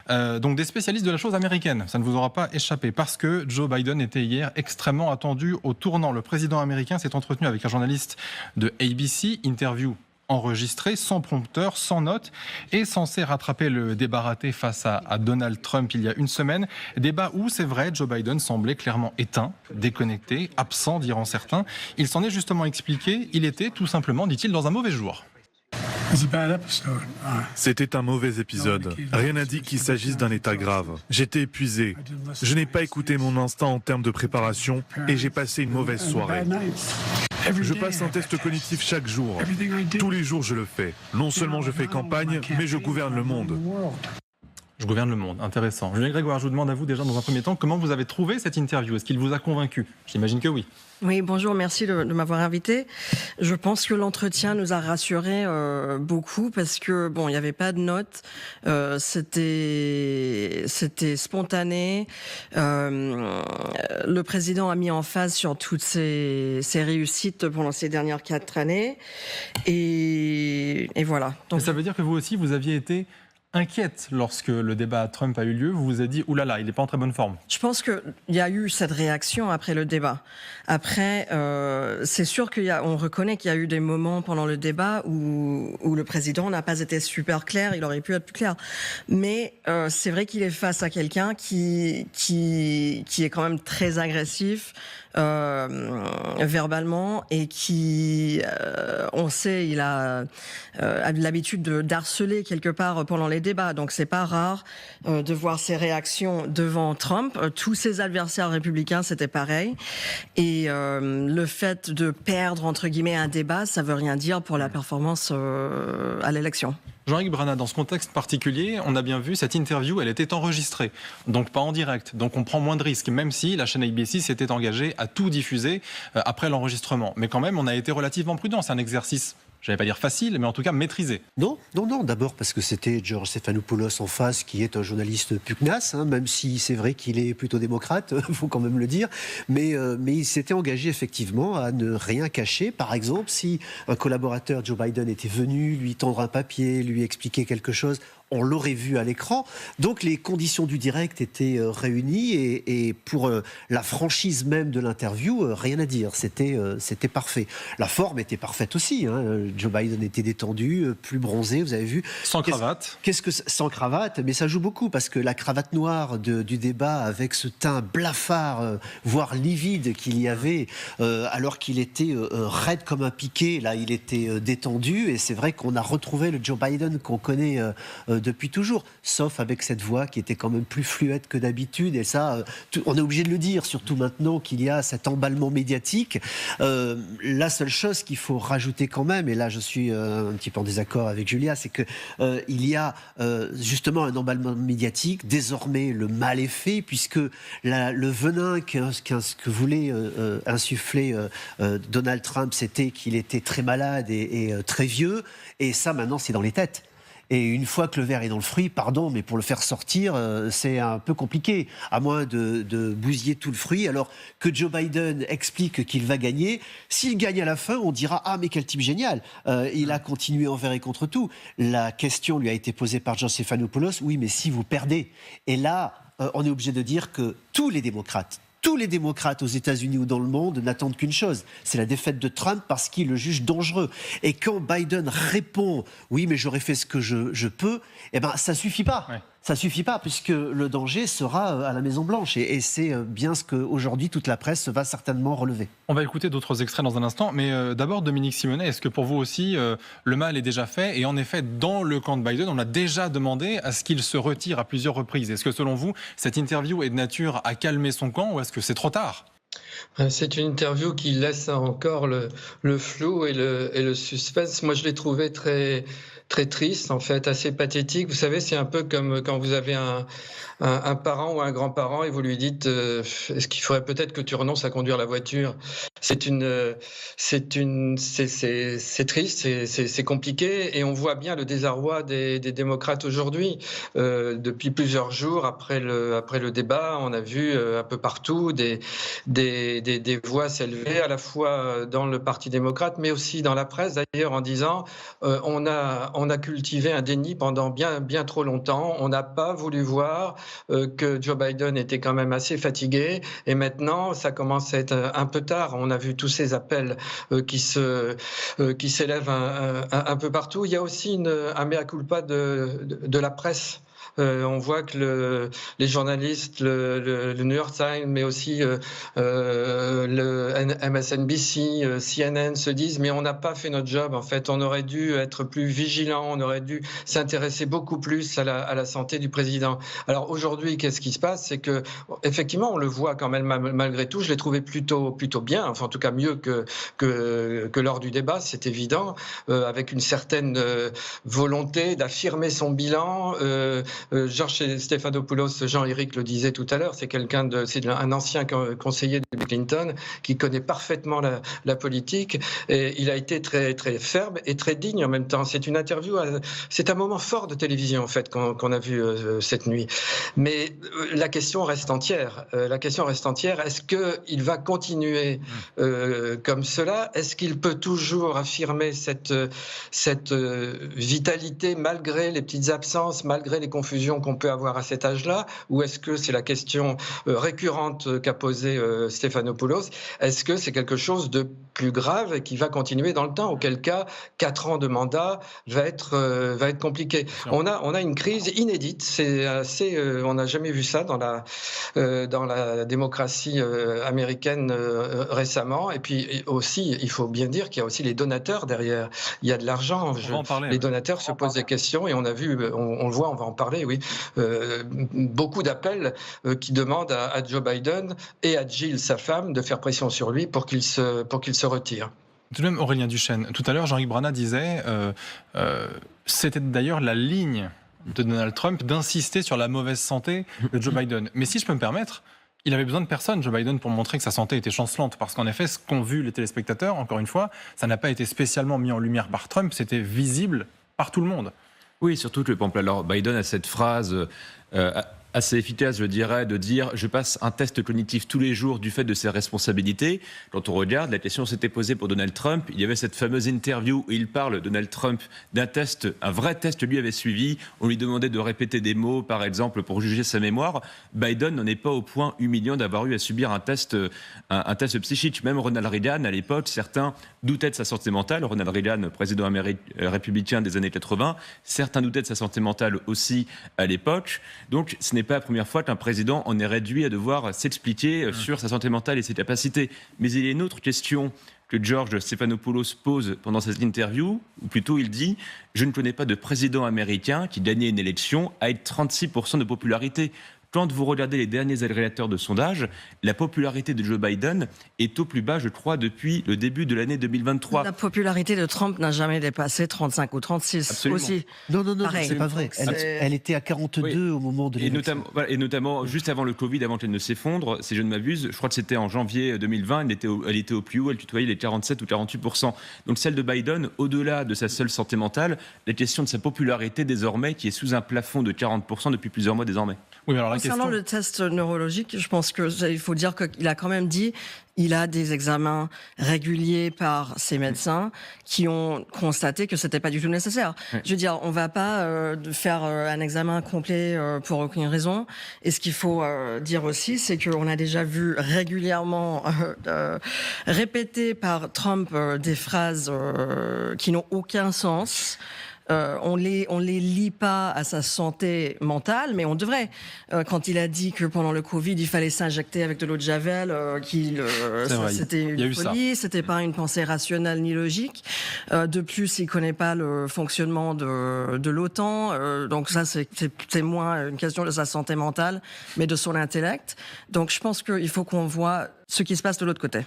Donc des spécialistes de la chose américaine, ça ne vous aura pas échappé, parce que Joe Biden était hier extrêmement attendu au tournant. Le président américain s'est entretenu avec un journaliste de ABC, interview enregistré, sans prompteur, sans note, et censé rattraper le débat raté face à Donald Trump il y a une semaine. Débat où, c'est vrai, Joe Biden semblait clairement éteint, déconnecté, absent, diront certains. Il s'en est justement expliqué, il était tout simplement, dit-il, dans un mauvais jour. C'était un mauvais épisode. Rien n'a dit qu'il s'agisse d'un état grave. J'étais épuisé. Je n'ai pas écouté mon instinct en termes de préparation et j'ai passé une mauvaise soirée. Je passe un test cognitif chaque jour. Tous les jours, je le fais. Non seulement je fais campagne, mais je gouverne le monde. Je gouverne le monde, intéressant. Julien Grégoire, je vous demande à vous déjà dans un premier temps, comment vous avez trouvé cette interview? Est-ce qu'il vous a convaincu? J'imagine que oui. Oui, bonjour, merci de m'avoir invité. Je pense que l'entretien nous a rassurés beaucoup parce que bon, il n'y avait pas de notes, c'était spontané. Le président a mis en phase sur toutes ses réussites pendant ces dernières 4 années et voilà. Donc, ça veut dire que vous aussi, vous aviez été inquiète lorsque le débat à Trump a eu lieu. Vous vous êtes dit, oulala, il n'est pas en très bonne forme. Je pense qu'il y a eu cette réaction après le débat. Après, c'est sûr on reconnaît qu'il y a eu des moments pendant le débat où le président n'a pas été super clair, il aurait pu être plus clair. Mais c'est vrai qu'il est face à quelqu'un qui est quand même très agressif, verbalement, et qui, on sait, il a l'habitude d'harceler quelque part pendant les débats. Donc c'est pas rare de voir ses réactions devant Trump. Tous ses adversaires républicains, c'était pareil. Et le fait de perdre, entre guillemets, un débat, ça veut rien dire pour la performance à l'élection. Jean-Yves Brana, dans ce contexte particulier, on a bien vu, cette interview, elle était enregistrée, donc pas en direct, donc on prend moins de risques, même si la chaîne ABC s'était engagée à tout diffuser après l'enregistrement. Mais quand même, on a été relativement prudent, c'est un exercice, je ne vais pas dire facile, mais en tout cas maîtrisé. Non, d'abord parce que c'était George Stephanopoulos en face, qui est un journaliste pugnace, même si c'est vrai qu'il est plutôt démocrate, il faut quand même le dire, mais il s'était engagé effectivement à ne rien cacher. Par exemple, si un collaborateur Joe Biden était venu lui tendre un papier, lui expliquer quelque chose, on l'aurait vu à l'écran. Donc les conditions du direct étaient réunies et pour la franchise même de l'interview, rien à dire. C'était parfait. La forme était parfaite aussi. Joe Biden était détendu, plus bronzé, vous avez vu. Sans cravate. Sans cravate, mais ça joue beaucoup parce que la cravate noire du débat avec ce teint blafard, voire livide qu'il y avait, alors qu'il était raide comme un piquet, là il était détendu et c'est vrai qu'on a retrouvé le Joe Biden qu'on connaît depuis toujours, sauf avec cette voix qui était quand même plus fluette que d'habitude, et ça, on est obligé de le dire, surtout maintenant qu'il y a cet emballement médiatique. La seule chose qu'il faut rajouter quand même, et là je suis un petit peu en désaccord avec Julia, c'est que il y a justement un emballement médiatique. Désormais, le mal est fait, puisque le venin que voulait insuffler Donald Trump, c'était qu'il était très malade et très vieux, et ça maintenant c'est dans les têtes. Et une fois que le verre est dans le fruit, pardon, mais pour le faire sortir, c'est un peu compliqué, à moins de bousiller tout le fruit. Alors que Joe Biden explique qu'il va gagner, s'il gagne à la fin, on dira « Ah, mais quel type génial !» Il a continué envers et contre tout. La question lui a été posée par George Stephanopoulos « Oui, mais si vous perdez ?» Et là, on est obligé de dire que tous les démocrates aux États-Unis ou dans le monde n'attendent qu'une chose, c'est la défaite de Trump parce qu'il le juge dangereux. Et quand Biden répond « Oui, mais j'aurais fait ce que je peux », eh ben, ça suffit pas. Ouais. Ça suffit pas, puisque le danger sera à la Maison-Blanche. Et c'est bien ce qu'aujourd'hui toute la presse va certainement relever. On va écouter d'autres extraits dans un instant, mais d'abord, Dominique Simonet, est-ce que pour vous aussi, le mal est déjà fait? Et en effet, dans le camp de Biden, on a déjà demandé à ce qu'il se retire à plusieurs reprises. Est-ce que selon vous, cette interview est de nature à calmer son camp, ou est-ce que c'est trop tard? C'est une interview qui laisse encore le flou et le suspense. Moi, je l'ai trouvé très triste, en fait, assez pathétique. Vous savez, c'est un peu comme quand vous avez un parent ou un grand-parent et vous lui dites est-ce qu'il faudrait peut-être que tu renonces à conduire la voiture. C'est triste, c'est compliqué, et on voit bien le désarroi des démocrates aujourd'hui. Depuis plusieurs jours après le débat, on a vu un peu partout des voix s'élever, à la fois dans le Parti démocrate, mais aussi dans la presse d'ailleurs, en disant on a on a cultivé un déni pendant bien trop longtemps. On n'a pas voulu voir que Joe Biden était quand même assez fatigué. Et maintenant, ça commence à être un peu tard. On a vu tous ces appels qui s'élèvent un peu partout. Il y a aussi un mea culpa de la presse. On voit que les journalistes, le New York Times, mais aussi le MSNBC, CNN se disent mais on n'a pas fait notre job. En fait, on aurait dû être plus vigilant, on aurait dû s'intéresser beaucoup plus à la santé du président. Alors aujourd'hui, qu'est-ce qui se passe? C'est que effectivement, on le voit quand même malgré tout. Je l'ai trouvé plutôt bien, enfin en tout cas mieux que lors du débat, c'est évident, avec une certaine volonté d'affirmer son bilan. Georges Stephanopoulos, Jean-Éric le disait tout à l'heure, c'est un ancien conseiller de Clinton qui connaît parfaitement la politique, et il a été très, très ferme et très digne en même temps. C'est une interview, c'est un moment fort de télévision en fait qu'on a vu cette nuit. Mais la question reste entière. Est-ce qu'il va continuer comme cela? Est-ce qu'il peut toujours affirmer cette vitalité malgré les petites absences, malgré les confusions qu'on peut avoir à cet âge-là, ou est-ce que c'est la question récurrente qu'a posée Stephanopoulos, est-ce que c'est quelque chose de plus grave et qui va continuer dans le temps, auquel cas 4 ans de mandat va être compliqué. On a une crise inédite, c'est assez, on n'a jamais vu ça dans la démocratie américaine récemment, et puis aussi, il faut bien dire qu'il y a aussi les donateurs derrière, il y a de l'argent, les donateurs se posent des questions, et on a vu, on le voit, on va en parler, oui, beaucoup d'appels qui demandent à Joe Biden et à Jill, sa femme, de faire pression sur lui pour qu'il se retire. Tout de même, Aurélien Duchesne, tout à l'heure, Jean-Luc Brana disait, c'était d'ailleurs la ligne de Donald Trump d'insister sur la mauvaise santé de Joe Biden. Mais si je peux me permettre, il avait besoin de personne, Joe Biden, pour montrer que sa santé était chancelante. Parce qu'en effet, ce qu'ont vu les téléspectateurs, encore une fois, ça n'a pas été spécialement mis en lumière par Trump, c'était visible par tout le monde. Oui, surtout que, par exemple, alors Biden a cette phrase assez efficace, je dirais, de dire « je passe un test cognitif tous les jours du fait de ses responsabilités ». Quand on regarde, la question s'était posée pour Donald Trump. Il y avait cette fameuse interview où il parle, Donald Trump, d'un test, un vrai test que lui avait suivi. On lui demandait de répéter des mots, par exemple, pour juger sa mémoire. Biden n'en est pas au point humiliant d'avoir eu à subir un test psychique. Même Ronald Reagan, à l'époque, certains doutaient de sa santé mentale. Ronald Reagan, président républicain des années 80, certains doutaient de sa santé mentale aussi à l'époque. Donc, ce n'est pas la première fois qu'un président en est réduit à devoir s'expliquer sur sa santé mentale et ses capacités. Mais il y a une autre question que George Stephanopoulos pose pendant cette interview, ou plutôt il dit « Je ne connais pas de président américain qui gagnait une élection avec 36% de popularité ». Quand vous regardez les derniers agrégateurs de sondage, la popularité de Joe Biden est au plus bas, je crois, depuis le début de l'année 2023. La popularité de Trump n'a jamais dépassé 35 ou 36 Absolument. aussi. Non, Pareil. c'est pas vrai. Elle était à 42 au moment de l'élection. Et notamment, juste avant le Covid, avant qu'elle ne s'effondre, si je ne m'abuse, je crois que c'était en janvier 2020, elle était au plus haut, elle tutoyait les 47 ou 48%. Donc celle de Biden, au-delà de sa seule santé mentale, la question de sa popularité désormais, qui est sous un plafond de 40% depuis plusieurs mois désormais. Oui, alors Concernant le test neurologique, je pense qu'il faut dire qu'il a quand même dit il a des examens réguliers par ses médecins qui ont constaté que c'était pas du tout nécessaire. Oui. Je veux dire, on va pas faire un examen complet pour aucune raison. Et ce qu'il faut dire aussi, c'est qu'on a déjà vu régulièrement répéter par Trump des phrases qui n'ont aucun sens. On les lie pas à sa santé mentale, mais on devrait. Quand il a dit que pendant le Covid, il fallait s'injecter avec de l'eau de javel, c'était une folie, c'était pas une pensée rationnelle ni logique. De plus, il connaît pas le fonctionnement de l'OTAN, donc ça c'est moins une question de sa santé mentale, mais de son intellect. Donc je pense qu'il faut qu'on voit ce qui se passe de l'autre côté.